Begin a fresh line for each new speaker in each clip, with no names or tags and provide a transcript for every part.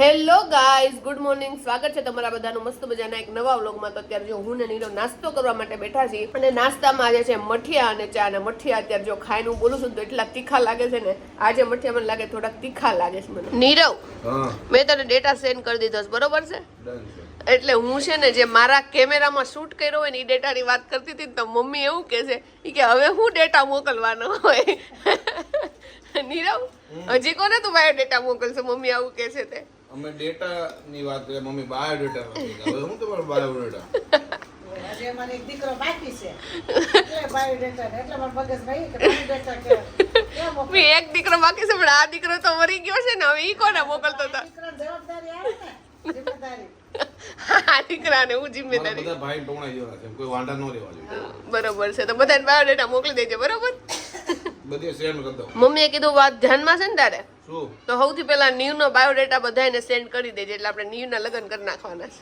Hello guys, good morning. સ્વાગત છે તમારા બધાનું મસ્ત મજાના એક નવા વ્લોગમાં. તો અત્યારે જો હું ને નીલો નાસ્તો કરવા માટે બેઠા છીએ અને નાસ્તામાં આજે છે મઠિયા અને ચા. અને મઠિયા અત્યારે જો ખાઈને હું બોલું છું તો એટલા તીખા લાગે છે ને. આજે મઠિયા મને લાગે થોડાક તીખા લાગે છે મને. નીરવ, મેં તને ડેટા સેન્ડ કરી દીધો છે, બરોબર છે? એટલે હું છે ને જે મારા કેમેરામાં શૂટ કર્યો હોય ને એ ડેટાની વાત કરતી હતી તો મમ્મી એવું કહે છે કે હવે હું ડેટા મોકલવાનો હોય. નીરવ, હજી કોને તું બાયોડેટા મોકલશે? મમ્મી આવું કહે છે તે.
અમે ડેટા ની વાત કરીએ, મમ્મી બાયોડેટા નથી. હવે હું તમારો બાયોડેટા
આજે મને એક દીકરો બાકી છે એટલે બાયોડેટા એટલે મારો મગજ ભાઈ કે બાયોડેટા કે
મેં એક દીકરો બાકી છે પણ આ દીકરો તો મરી ગયો છે ને. હવે ઈ કોને મોકલતો હતો?
દીકરાની જવાબદારી આવે ને, જિમ્મેદારી.
આ દીકરાને હું જિમ્મેદારી.
બધા ભાઈ ટોણા જેવા છે, કોઈ વાંડા ન રહેવા જોઈએ.
બરોબર છે, તો બધાને બાયોડેટા મોકલી દેજે, બરોબર?
બધી સેન્ડ કરી દો.
મમ્મીએ કીધું વાત ધ્યાનમાં છે ને તારે,
શું?
તો સૌથી પહેલા નીવનો બાયોડેટા બધાને સેન્ડ કરી દેજે એટલે આપણે નીવના લગ્ન કરી નાખવાના છે.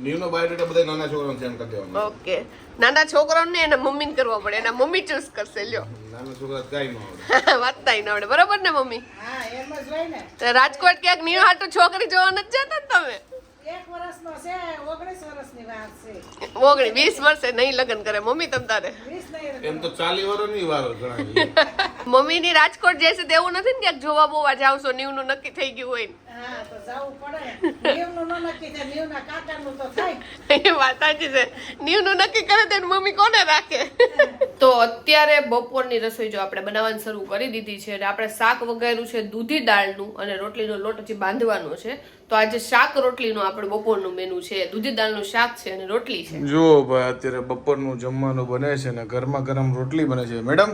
નીવનો બાયોડેટા બધા નાના છોકરાઓને સેન્ડ કરી દેવાનો.
ઓકે, નાના છોકરાઓને એના મમ્મીને કરવો પડે, એના મમ્મી ચૂઝ કરશે. લ્યો,
નાના છોકરા કાઈ ન આવડે.
વાંચતા ન આવડે, બરોબર ને મમ્મી?
હા, એમ જ હોય ને.
તો રાજકોટ ક્યાંક નીવ હાટુ છોકરી જોવા નથી જતા ને તમે?
1 વર્ષનો છે, 19 વર્ષની વાત છે.
20 વર્ષે નહીં લગ્ન કરે મમ્મી તમ તારે.
20 નહીં.
એમ તો 40 વર્ષની વાર ઘણા.
મમ્મીની રાજકોટ જશે તો એવું નથી ને ક્યાંક જોવા બોવા જાવશો નીવનું નક્કી થઈ ગયું હોય ને?
હા, તો જાવું પડે. નીવનું ન નક્કી થાય, નીવના કાકાનું તો થાય.
એ વાત સાચી છે. નીવનું નક્કી કરે તો મમ્મી કોને રાખે? તો અત્યારે બપોરની રસોઈ જો આપણે બનાવવાની શરૂ કરી દીધી છે અને આપણે શાક વઘાર્યું છે દૂધી દાળનું અને રોટલીનો લોટ હજી બાંધવાનો છે. તો આજે શાક રોટલીનું આપણે બપોરનું મેનુ છે. દૂધી દાળનું શાક છે અને રોટલી છે.
જો ભાઈ, અત્યારે બપોરનું જમવાનું બને છે ને ગરમા ગરમ રોટલી બને છે. મેડમ,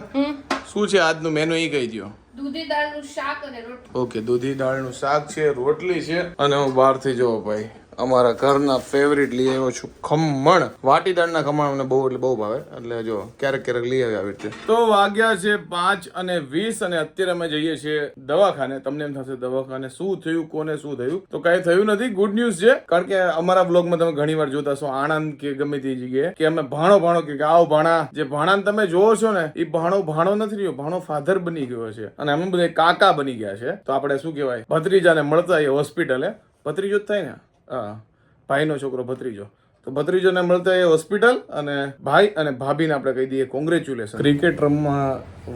શું છે આજનું મેનુ એ કહી દો.
દૂધી દાળનું શાક અને રોટલી.
ઓકે, દૂધી દાળનું શાક છે, રોટલી છે અને હું બહારથી જોવો ભાઈ અમારા ઘરના ફેવરિટ લઈ આવ્યો છું ખમણ. વાટીદાળના ખમણ મને બહુ એટલે બહુ ભાવે, એટલે જો ક્યારેક ક્યારેક લઈ આવ્યા આવી રીતે. તો વાગ્યા છે 5:20 અને અત્યારે અમે જઈએ છીએ દવાખાને. તમને એમ થશે દવાખાને શું થયું, કોને શું થયું? તો કઈ થયું નથી. ગુડ ન્યૂઝ છે, કારણ કે અમારા બ્લોગમાં તમે ઘણી વાર જોતા છો આણંદ કે ગમે તે જગ્યાએ કે અમે ભાણો કે આવો ભાણા. જે ભાણાને તમે જોવો છો ને એ ભાણો નથી રહ્યો, ભાણો ફાધર બની ગયો છે અને અમે બધા કાકા બની ગયા છે. તો આપણે શું કહેવાય, ભત્રીજાને મળતા એ હોસ્પિટલે. ભત્રીજો જ થાય ને? હા, ભાઈનો છોકરો ભત્રીજો. તો ભત્રીજોને મળતા એ હોસ્પિટલ અને ભાઈ અને ભાભીને આપણે કહી દઈએ કોંગ્રેચ્યુલેશન. ક્રિકેટ રમવા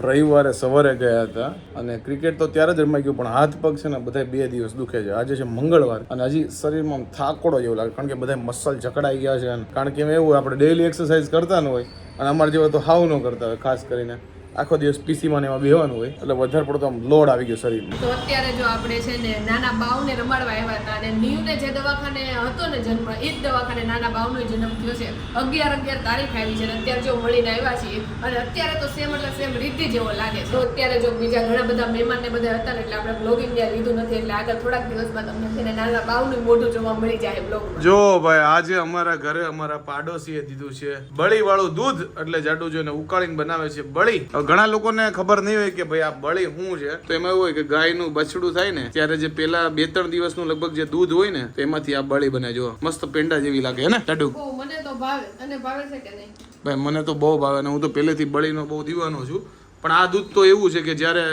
રવિવારે સવારે ગયા હતા અને ક્રિકેટ તો ત્યારે જ રમાઈ ગયું પણ હાથ પગ છે ને બધા 2 દિવસ દુખે છે. આજે છે મંગળવાર અને હજી શરીરમાં થાકોડો જેવું લાગે, કારણ કે બધા મસલ જકડાઈ ગયા છે. કારણ કે એવું આપણે ડેઈલી એક્સરસાઇઝ કરતા ન હોય અને અમારા જેવા તો હાવ ન કરતા હોય, ખાસ કરીને આખો દિવસ પીસીમાં એમાં બેહવાનું હોય એટલે વધારે પડતો આમ લોડ આવી ગયો શરીરમાં.
તો અત્યારે જો આપણે છે ને નાના બાવને રમાડવા આવ્યા હતા અને નીવને જે દવાખાને હતો ને જન્મ, એ જ દવાખાને નાના બાવનો જન્મ થયો છે. 11 તારીખ આવી છે અને અત્યારે જો મળીને આવ્યા છીએ અને અત્યારે તો સેમ એટલે સેમ રીતિ જેવો લાગે છે. તો અત્યારે જો બીજા ઘણા બધા મહેમાન ને બધા હતા ને એટલે આપણે બ્લોગિંગ ત્યાં લીધું નથી, એટલે આગળ થોડાક દિવસમાં તમને છે ને નાના બાવનું મોઢું જોવા મળી જાય બ્લોગમાં.
જો ભાઈ, આજે અમારા ઘરે અમારા પાડોશીએ દીધું છે બળી વાળું દૂધ, એટલે જાડુ જોઈને ઉકાળીને બનાવે છે બળી. ઘણા લોકોને ખબર નહીં હોય કે ભાઈ આ બળી શું છે. તો એમાં એવું હોય કે ગાયનું બછડું થાય ને ત્યારે જે પેલા 2-3 દિવસનું લગભગ જે દૂધ હોય ને તો એમાંથી આ બળી બને. જો મસ્ત પેંડા જેવી લાગે ને જાડુ?
મને તો ભાવે. અને ભાવે છે કે નહીં?
ભાઈ મને તો બહુ ભાવે અને હું તો પહેલેથી બળીનો બહુ દીવાનો છું. પણ આ દૂધ તો એવું છે કે જ્યારે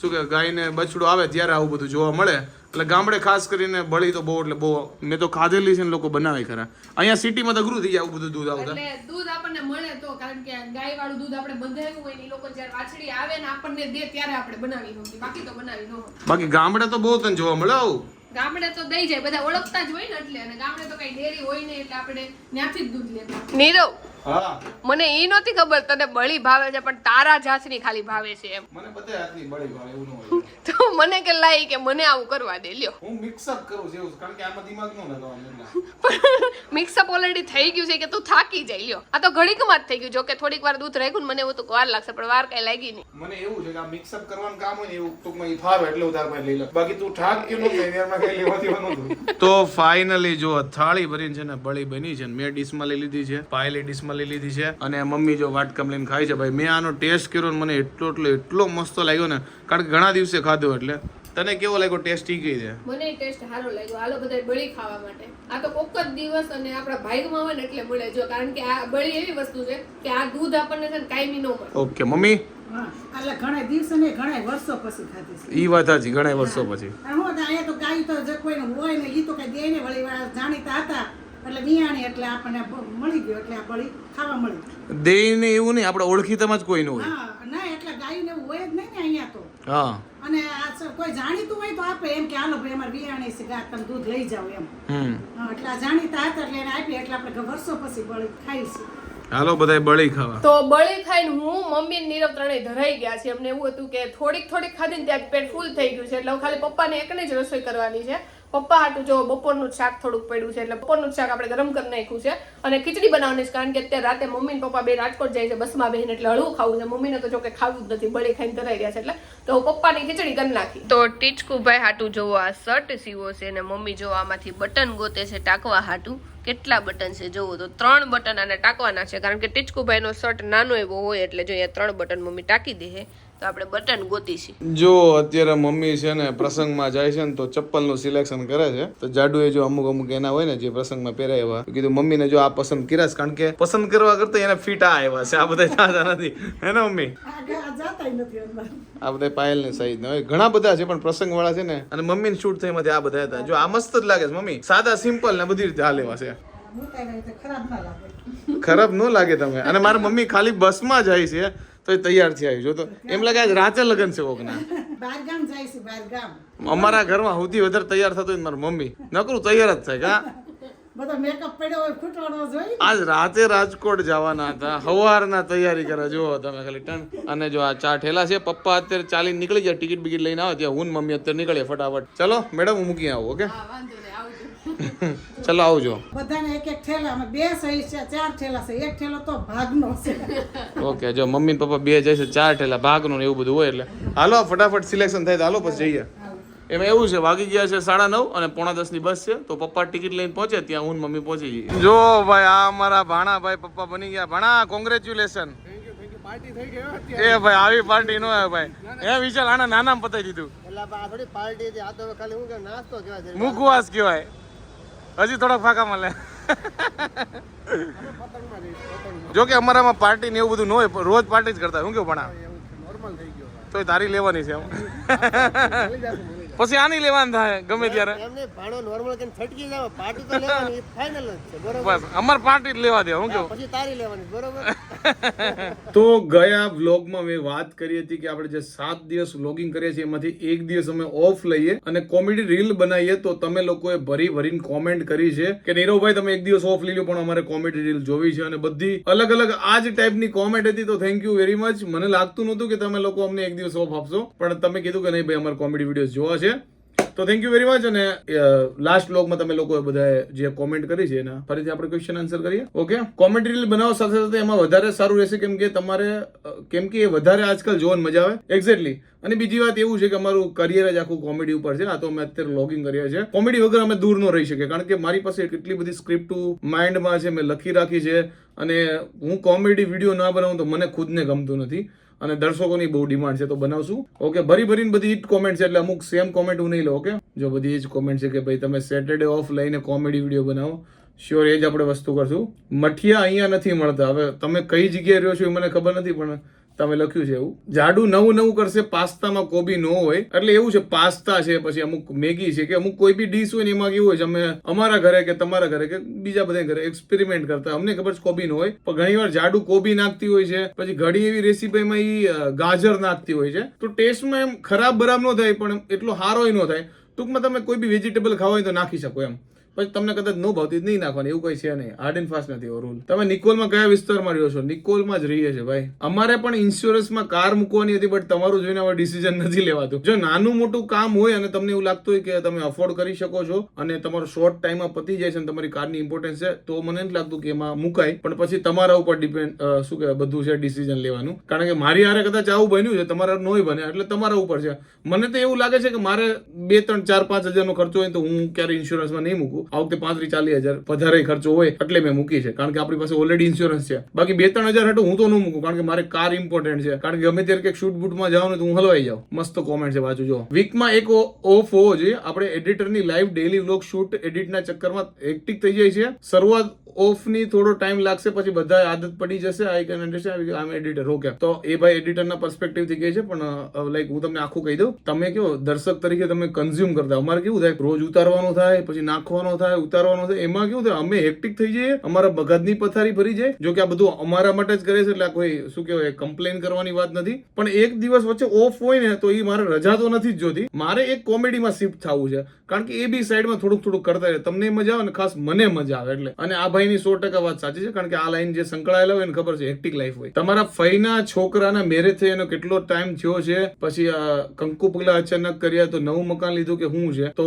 શું કે ગાયને બછડું આવે ત્યારે આવું બધું જોવા મળે. એટલે ગામડે ખાસ કરીને બળી તો બહુ એટલે બહુ મેં તો ખાધેલી છે ને, લોકો બનાવે ખરા. અહીંયા સિટીમાં તો અઘરું થઈ જાય આવું બધું દૂધ આવતા.
એટલે દૂધ આપણને મળે તો, કારણ કે ગાય વાળું દૂધ આપણે બંધાવ્યું હોય ને એ લોકો જ્યારે વાછડી આવે ને આપણને દે ત્યારે આપણે બનાવી હોય, બાકી તો બનાવી ન હોય.
બાકી ગામડે તો બહુ તને જોવા મળે આવું.
ગામડે તો દઈ જાય, બધા ઓળખતા જ હોય ને એટલે. અને ગામડે તો કઈ ડેરી હોય ને એટલે આપણે ત્યાંથી જ દૂધ લેતા. નીરવ,
હા,
મને ઈ નહોતી ખબર તને બળી ભાવે છે પણ તારા જાતની ખાલી ભાવે છે એમ.
મને બધા હાથની બળી ભાવે એવું ન હોય.
તો મને કે લાઈ કે મને આવું કરવા દે. લ્યો,
હું મિક્સ અપ કરું છું એવું, કારણ કે આમાં દિમાગ ન લગાવવાનું.
મિક્સઅપ ઓલરેડી થઈ ગયું છે કે તું થાકી જાય. લ્યો, આ તો ઘડીકમાં જ થઈ ગયું. જો કે થોડીક વાર દૂધ રાખ્યું ને મને એવું તો વાર લાગશે પણ વાર કઈ લાગી નહીં.
મને એવું છે કે આ મિક્સ અપ કરવાનું કામ હોય ને એવું ટૂંકમાં ઈ ફાવે એટલે ઉધાર માં લઈ લે. બાકી તું ઠાક કે નો લઈ એમાં કઈ લેવાથી નહોતું. તો ફાઇનલી જો થાળી ભરીને છે ને બળી બની છે. મેં ડીશમાં લઈ લીધી છે, પાયલી ડીશમાં લઈ લીધી છે અને મમ્મી જો વાટકામ લઈને ખાય છે. ભાઈ મેં આનો ટેસ્ટ કર્યો ને મને એટલો મસ્ત લાગ્યો ને, કારણ કે ઘણા દિવસે ખાધો. એટલે તને કેવો લાગ્યો ટેસ્ટ? ઈ કહી દે.
મને ટેસ્ટ સારો લાગ્યો. હાલો બધા બળી ખાવા માટે. આ તો કોક જ દિવસ અને આપણા ભાગમાં હોય ને એટલે મળે. જો કારણ કે આ બળી એવી વસ્તુ છે કે આ દૂધ આપણને છે ને કાયમી ન મળે.
ઓકે મમ્મી,
હા એટલે ઘણા દિવસે ને ઘણા વર્ષો પછી ખાધી છે
ઈ વાત સાચી, ઘણા વર્ષો પછી.
અને હું તો અહીંયા તો ગાય તો જે કોઈને હોય ને ઈ તો કઈ દે ને વળી વાળા જાણીતા હતા એટલે વિયાણી એટલે આપણને મળી ગયો એટલે આ બળી ખાવા મળી.
દેઈને એવું નહીં, આપણે ઓળખીતામાં જ કોઈ ન હોય.
હા ના એટલે ગાય ને એવું હોય જ નહીં ને અહીંયા તો.
હા.
અને આ કોઈ જાણીતું હોય તો આપે એમ કે હાલો ભાઈ અમારે વિયાણી છે ગા તમે દૂધ લઈ જાઓ એમ. હા એટલે આ જાણીતા હતા એટલે એને આપી એટલે આપણે વર્ષો પછી બળી ખાઈશું.
હાલો બધાય બળી ખાવા.
તો બળી ખાઈને હું મમ્મી ને નીરવ ત્રણેય ધરાઈ ગયા છે. અમને એવું હતું કે થોડીક ખાધીને ત્યાં પેટ ફૂલ થઈ ગયું છે એટલે હવે ખાલી પપ્પાને એકને જ રસોઈ કરવાની છે. પપ્પા હાટું જો બપોરનું શાક થોડુંક પડ્યું છે એટલે બપોરનું શાક આપણે ગરમ કરી નાખ્યું છે અને ખીચડી બનાવવાની છે કારણ કે અત્યારે રાતે મમ્મી ને પપ્પા બે રાજકોટ જાય છે બસમાં બેહીને એટલે હળવું ખાવું છે. મમ્મીને તો જો કે ખાવું જ નથી, બળી ખાઈને ધરાઈ ગયા છે એટલે તો પપ્પાની ખીચડી કરી નાખી. તો ટીચકુભાઈ હાટું જોવો આ શર્ટ સીવો છે અને મમ્મી જો આમાંથી બટન ગોતે છે ટાંકવા હાટું. કેટલા બટન છે જોવો તો 3 બટન આને ટાંકવાના છે કારણ કે ટીચકુભાઈનો શર્ટ નાનો એવો હોય એટલે જો અહીંયા 3 બટન મમ્મી ટાંકી દે તો આપણે બટન ગોતીશી.
જો અત્યારે મમ્મી છે ને પ્રસંગમાં જાય છે ને તો ચપ્પલનું સિલેક્શન કરે છે. તો જાડુએ જો અમુક એના હોય ને જે પ્રસંગમાં પહેરાય એવા કીધું મમ્મીને જો આ પસંદ કર્યા કારણ કે પસંદ કરવા કરતા એને ફિટ આ આવ્યા છે, આ બધા તાજા નથી હે ને મમ્મી? આ બધા પાયલ ને સાઈઝ હોય ઘણા બધા છે પણ પ્રસંગ વાળા છે ને અને મમ્મી ને શૂટ થઈ એમાંથી આ બધા હતા. જો આ મસ્ત જ લાગે છે મમ્મી, સાદા સિમ્પલ ને બધી રીતે હાલેવા છે. ખરાબ ન લાગે તમે. અને મારા મમ્મી ખાલી બસમાં જાય છે તો એ તૈયાર થઈ આવી જો તો એમ લાગે આજ રાતે લગન છે કોકના.
બહારગામ જાય છે બહારગામ.
અમારા ઘરમાં સૌથી વધારે તૈયાર થતો હોય મારી મમ્મી, નકરું તૈયાર જ થાય કા
બધો મેકઅપ પડ્યો હોય ફૂટવાનો જોઈએ.
આજ રાતે રાજકોટ જવાના હતા, સવારના તૈયારી કરે જો તમે ખાલી ટન. અને જો આ 4 ઠેલા છે, પપ્પા અત્યારે ચાલીને નીકળી જાય, ટિકિટ બિકિટ લઈને આવે ત્યાં હું મમ્મી અત્યારે નીકળીએ ફટાફટ. ચલો મેડમ હું મૂકી આવું. ઓકે ચલો આવજો.
બધાને એક ઠેલા, અમે 2 સહી છે 4 ઠેલા છે, એક ઠેલો તો ભાગનો છે.
ઓકે જો મમ્મી ને પપ્પા 2 જાય છે, 4 ઠેલા ભાગનું ને એવું બધું હોય એટલે હાલો ફટાફટ સિલેક્શન થાય તો હાલો પછી જઈએ. એમાં એવું છે વાગી ગયા છે 9:30 અને 9:45 ની બસ છે તો પપ્પા ટિકિટ લઈને પહોંચે ત્યાં હું મમ્મી પહોંચી ગઈ. જો ભાઈ આ અમારા ભાણા ભાઈ પપ્પા બની ગયા. ભાણા કોંગ્રેચ્યુલેશન. એ ભાઈ આવી પાર્ટી નો હોય ભાઈ, એ વિચાર આના નાનામાં પતાવી દીધું. મુખવાસ કહેવાય, હજી થોડોક ફાંકા મળે. જો કે અમારામાં પાર્ટી ને એવું બધું ન હોય, રોજ પાર્ટી જ કરતા. હું કેવું ભણા તો તારી લેવાની છે પછી આની લેવાનું થાય ગમે ત્યારે. બસ અમાર પાર્ટી જ લેવા દે. હું કેવું તો ગયા વ્લોગમાં મેં વાત કરી હતી કે આપણે જે 7 દિવસ વ્લોગિંગ કરીએ છીએ એમાંથી 1 દિવસ અમે ઓફ લઈએ અને કોમેડી રીલ બનાવીએ. તો તમે લોકોએ ભરીને કોમેન્ટ કરી છે કે નીરવભાઈ તમે 1 દિવસ ઓફ લઈ લો પણ અમારે કોમેડી રીલ જોવી છે અને બધી અલગ અલગ આ જ ટાઈપની કોમેન્ટ હતી. તો થેન્ક યુ વેરી મચ. મને લાગતું નહોતું કે તમે લોકો અમને 1 દિવસ ઓફ આપશો પણ તમે કીધું કે નહીં ભાઈ અમારે કોમેડી વિડીયોઝ જોવા છે. તો થેન્ક યુ વેરી મચ. અને લાસ્ટ વ્લોગમાં તમે લોકોએ બધાએ જે કોમેન્ટ કરી છે એના ફરીથી આપણે ક્વેશ્ચન આન્સર કરીએ. ઓકે કોમેડી રીલ બનાવો સાથે સાથે એમાં વધારે સારું રહેશે કેમ કે એ વધારે આજકાલ જોવાની મજા આવે. એક્ઝેક્ટલી. અને બીજી વાત એવું છે કે અમારું કરિયર જ આખું કોમેડી ઉપર છે. આ તો અમે અત્યારે વ્લોગિંગ કરીએ છીએ. કોમેડી વગર અમે દૂર ન રહી શકીએ કારણ કે મારી પાસે કેટલી બધી સ્ક્રિપ્ટ માઇન્ડમાં છે, મેં લખી રાખી છે અને હું કોમેડી વિડીયો ના બનાવું તો મને ખુદને ગમતું નથી અને દર્શકોની બહુ ડિમાન્ડ છે તો બનાવશું. ઓકે ભરીને બધી જ કોમેન્ટ છે એટલે અમુક સેમ કોમેન્ટ હું નહીં લઉં. ઓકે જો બધી જ કોમેન્ટ છે કે ભાઈ તમે સેટરડે ઓફ લઈને કોમેડી વિડીયો બનાવો, શ્યોર એ જ આપણે વસ્તુ કરશું. મઠિયા અહીંયા નથી મળતા. હવે તમે કઈ જગ્યાએ રહ્યો છો એ મને ખબર નથી પણ તમે લખ્યું છે એવું. જાડુ નવું કરશે, પાસ્તામાં કોબી ન હોય એટલે એવું છે. પાસ્તા છે, પછી અમુક મેગી છે કે અમુક કોઈ બી ડીશ હોય ને એમાં કેવું હોય છે અમે અમારા ઘરે કે તમારા ઘરે કે બીજા બધા ઘરે એક્સપેરિમેન્ટ કરતા. અમને ખબર છે કોબી ન હોય પણ ઘણી વાર જાડુ કોબી નાખતી હોય છે, પછી ઘણી એવી રેસીપીમાં એ ગાજર નાખતી હોય છે તો ટેસ્ટમાં એમ ખરાબ બરાબર ન થાય પણ એટલો સારો ન થાય. ટૂંકમાં તમે કોઈ બી વેજીટેબલ ખાવા હોય તો નાખી શકો એમ. પછી તમને કદાચ ન ભાવતી નહીં નાખવાની એવું કઈ છે નહીં. હાર્ડ એન્ડ ફાસ્ટ નથી એવો રૂલ. તમે નિકોલમાં કયા વિસ્તારમાં રહ્યો છો? નિકોલમાં જ રહીએ છે ભાઈ. અમારે પણ ઇન્સ્યોરન્સમાં કાર મૂકવાની હતી બટ તમારું જોઈને હવે ડિસિઝન નથી લેવાતું. જો નાનું મોટું કામ હોય અને તમને એવું લાગતું હોય કે તમે અફોર્ડ કરી શકો છો અને તમારો શોર્ટ ટાઈમમાં પતી જાય છે અને તમારી કારની ઇમ્પોર્ટન્સ છે તો મને નથી લાગતું કે એમાં મુકાય. પણ પછી તમારા ઉપર ડિપેન્ડ શું કહેવાય બધું છે ડિસિઝન લેવાનું. કારણ કે મારી હારે કદાચ આવું બન્યું છે, તમારા નોય બને એટલે તમારા ઉપર છે. મને તો એવું લાગે છે કે મારે 2, 3, 4, 5 હજારનો ખર્ચો હોય તો હું ક્યારે ઇન્સ્યોરન્સમાં નહીં મૂકું. આ વખતે 35-40 હજાર વધારે ખર્ચો હોય એટલે મેં મૂકી છે, કારણ કે આપણી પાસે ઓલરેડી ઇન્સ્યોરન્સ છે. બાકી 2-3 હજાર હતું હું તો ન મૂકું, કારણ કે મારે કાર ઇમ્પોર્ટન્ટ છે, કારણ કે ગમે ત્યારે કંઈક શૂટ બૂટમાં જવાનું તો હું હલવાઈ જાઉં. મસ્ત કોમેન્ટ છે વાંચું જો. વીકમાં એક ઓફ હોવો જોઈએ. આપણે એડિટરની લાઈવ ડેલી વ્લોગ શૂટ એડિટના ચક્કરમાં હેક્ટિક થઈ જાય છે. શરૂઆત ઓફની થોડો ટાઈમ લાગશે, પછી બધા આદત પડી જશે. I can understand, I am editor. Okay, તો એ ભાઈ એડિટરના પર્સપેક્ટિવ થી કહે છે, પણ લાઈક હું તમને આખું કહી દઉં. તમે કેવો દર્શક તરીકે તમે કન્ઝ્યુમ કરતા, અમારે કેવું થાય, રોજ ઉતારવાનું થાય, પછી નાખવાનો થાય, ઉતારવાનો થાય, એમાં કેવું થાય, અમે હેક્ટિક થઈ જઈએ, અમારા બગાદની પથારી ભરી જાય. જો કે આ બધું અમારા માટે જ કરે છે, એટલે કોઈ શું કહેવાય કમ્પ્લેન કરવાની વાત નથી. પણ એક દિવસ વચ્ચે ઓફ હોય ને તો એ મારે રજા તો નથી જ જોતી, મારે એક કોમેડીમાં શિફ્ટ થવું છે, કારણ કે એ બી સાઈડમાં થોડુંક થોડુંક કરતા રહે. તમને મજા આવે ને, ખાસ મને મજા આવે એટલે. અને આ ભાઈની 100% વાત સાચી છે, કારણ કે આ લાઈન જે સંકળાયેલા હોય એને ખબર છે હેક્ટિક લાઈફ હોય. તમારા ફઈના છોકરાના મેરેજ થઈ એનો કેટલો ટાઈમ થયો છે, પછી કંકુ પગલા અચાનક કર્યા તો નવું મકાન લીધું કે શું છે. તો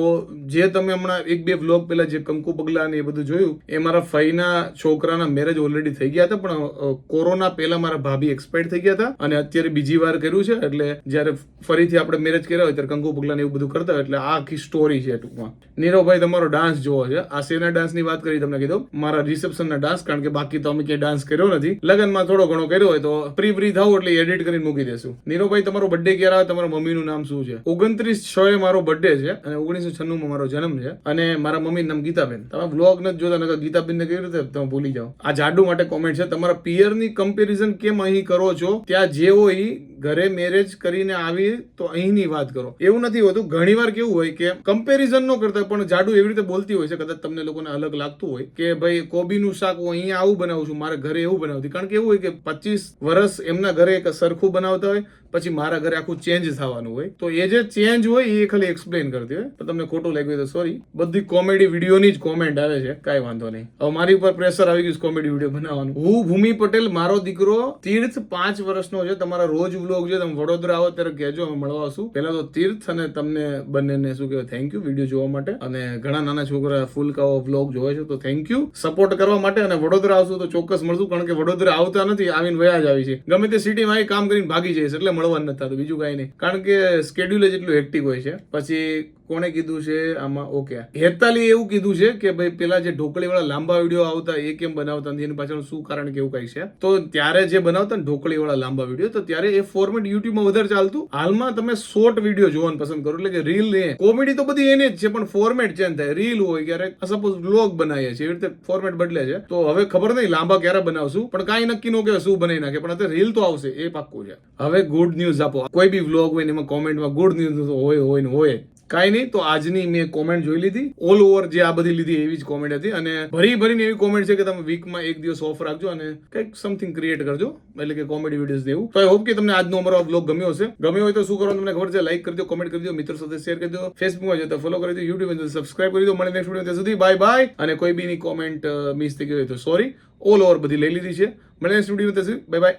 જે તમે હમણાં 1-2 વ્લોગ પહેલા જે કંકુ પગલા ને એ બધું જોયું, એ મારા ફઈના છોકરાના મેરેજ ઓલરેડી થઈ ગયા હતા, પણ કોરોના પહેલા મારા ભાભી એક્સપાયર થઈ ગયા હતા, અને અત્યારે બીજી વાર કર્યું છે. એટલે જ્યારે ફરીથી આપણે મેરેજ કર્યા હોય ત્યારે કંકુ પગલા ને એવું બધું કરતા હોય, એટલે આ આખી સ્ટોરી છે ટૂંકમાં. નીરવભાઈ તમારો ડાન્સ જોવો છે. આ શેના ડાન્સ ની વાત કરી તમને કીધું, મારા રિસેપ્શન ના ડાન્સ, કારણ કે બાકી તો અમે ક્યાંય ડાન્સ કર્યો નથી. લગનમાં થોડો ઘણો કર્યો હોય તો ફ્રી થાવ એટલે એડિટ કરીને મૂકી દેશું. નીરવભાઈ તમારો બર્થડે ક્યારે આવે, તમારા મમ્મીનું નામ શું છે? 29/6 મારો બર્થડે છે, અને 1996 મારો જન્મ છે, અને મારા મમ્મીનું નામ ગીતાબેન. તમે વ્લોગ નથી જોતા, નકર ગીતાબેન ને કેવી રીતે તમે ભૂલી જાઓ. આ જાડુ માટે કોમેન્ટ છે, તમારા પિયરની કમ્પેરિઝન કેમ અહીં કરો છો? ત્યાં જે હોય ઘરે મેરેજ કરીને આવી તો અહીંની વાત કરો. એવું નથી હોતું. ઘણી વાર કેવું હોય કે કમ્પેરિઝન ન કરતા, પણ જાડુ એવી રીતે બોલતી હોય છે, કદાચ તમને લોકોને અલગ લાગતું હોય કે ભાઈ કોબીનું શાક હું અહીંયા આવું બનાવું છું, મારે ઘરે એવું બનાવતી. કારણ કે એવું હોય કે 25 વર્ષ એમના ઘરે સરખું બનાવતા હોય, પછી મારા ઘરે આખું ચેન્જ થવાનું હોય. તો એ જે ચેન્જ હોય એ ખાલી એક્સપ્લેન કરતી હોય. તો તમને ખોટું લાગ્યું તો સોરી. બધી કોમેડી વિડીયોની જ કોમેન્ટ આવે છે, કાંઈ વાંધો નહીં. હવે મારી ઉપર પ્રેશર આવી ગયું કોમેડી વિડીયો બનાવવાનું. હું ભૂમિ પટેલ, મારો દીકરો તીર્થ 5 વર્ષનો છે. તમારા રોજ વ્લોગ છે, તમે વડોદરા આવો ત્યારે કહેજો, અમે મળવા આવશું. પહેલા તો તીર્થ અને તમને બંનેને શું કહેવાય થેન્ક યુ વિડીયો જોવા માટે. અને ઘણા નાના છોકરા ફૂલ કાવો વ્લોગ જોવે છે, તો થેન્ક યુ સપોર્ટ કરવા માટે. અને વડોદરા આવશું તો ચોક્કસ મળશું, કારણ કે વડોદરા આવતા નથી, આવીને વયા જ આવી છે. ગમે તે સિટીમાં આવી કામ કરીને ભાગી જઈશ, એટલે મળવા નથી થતું, બીજું કાંઈ નહીં. કારણ કે સ્કેડ્યુલ જ એટલું હેક્ટિક હોય છે. પછી કોણે કીધું છે આમાં? ઓકે, હેતાલી એવું કીધું છે કે ભાઈ પેલા જે ઢોકળી વાળા લાંબા વિડીયો આવતા એ કેમ બનાવતા નથી, એની પાછળ શું કારણ કે એવું કઈ છે. તો ત્યારે જે બનાવતા ને ઢોકળી વાળા લાંબા વિડીયો, તો ત્યારે એ ફોર્મેટ યુટ્યુબમાં વધારે ચાલતું. હાલમાં તમે શોર્ટ વિડીયો જોવાનું પસંદ કરો, એટલે કે રીલ ને કોમેડી તો બધી એને જ છે, પણ ફોર્મેટ ચેન્જ થાય. રીલ હોય ક્યારેક, સપોઝ વ્લોગ બનાવીએ છીએ, એવી રીતે ફોર્મેટ બદલે છે. તો હવે ખબર નહીં લાંબા ક્યારે બનાવશું, પણ કાંઈ નક્કી ન કે શું બનાવી નાખે, પણ અત્યારે રીલ તો આવશે, એ પાક્કું છે. હવે ગુડ ન્યૂઝ આપો. કોઈ બી વ્લોગ હોય ને એમાં કોમેન્ટમાં ગુડ ન્યૂઝ હોય ને હોય. કાંઈ નહીં, તો આજની મેં કોમેન્ટ જોઈ લીધી. ઓલ ઓવર જે આ બધી લીધી એવી જ કોમેન્ટ હતી, અને ભરીને એવી કોમેન્ટ છે કે તમે વીકમાં એક દિવસ ઓફ રાખજો અને કંઈક સમથિંગ ક્રિએટ કરજો, એટલે કે કોમેડી વિડીયોઝ દેવું. તો આઈ હોપ કે તમને આજનો અમારો વ્લોગ ગમ્યો હશે. ગમ્યો હોય તો શું કરવાનું તમને ખબર છે, લાઈક કરી દો, કોમેન્ટ કરી દો, મિત્રો સાથે શેર કરી દો, ફેસબુકમાં જો તો ફોલો કરી દો, યુટ્યુબમાં જો સબસ્ક્રાઇબ કરી દો. મળે નેક્સ્ટ વિડીયો, ત્યાં સુધી બાય બાય. અને કોઈ બીની કોમેન્ટ મિસ થઈ ગઈ હોય તો સોરી, ઓલ ઓવર બધી લઈ લીધી છે. મળે નેક્સ્ટ વિડીયો, ત્યાં સુધી બાય બાય.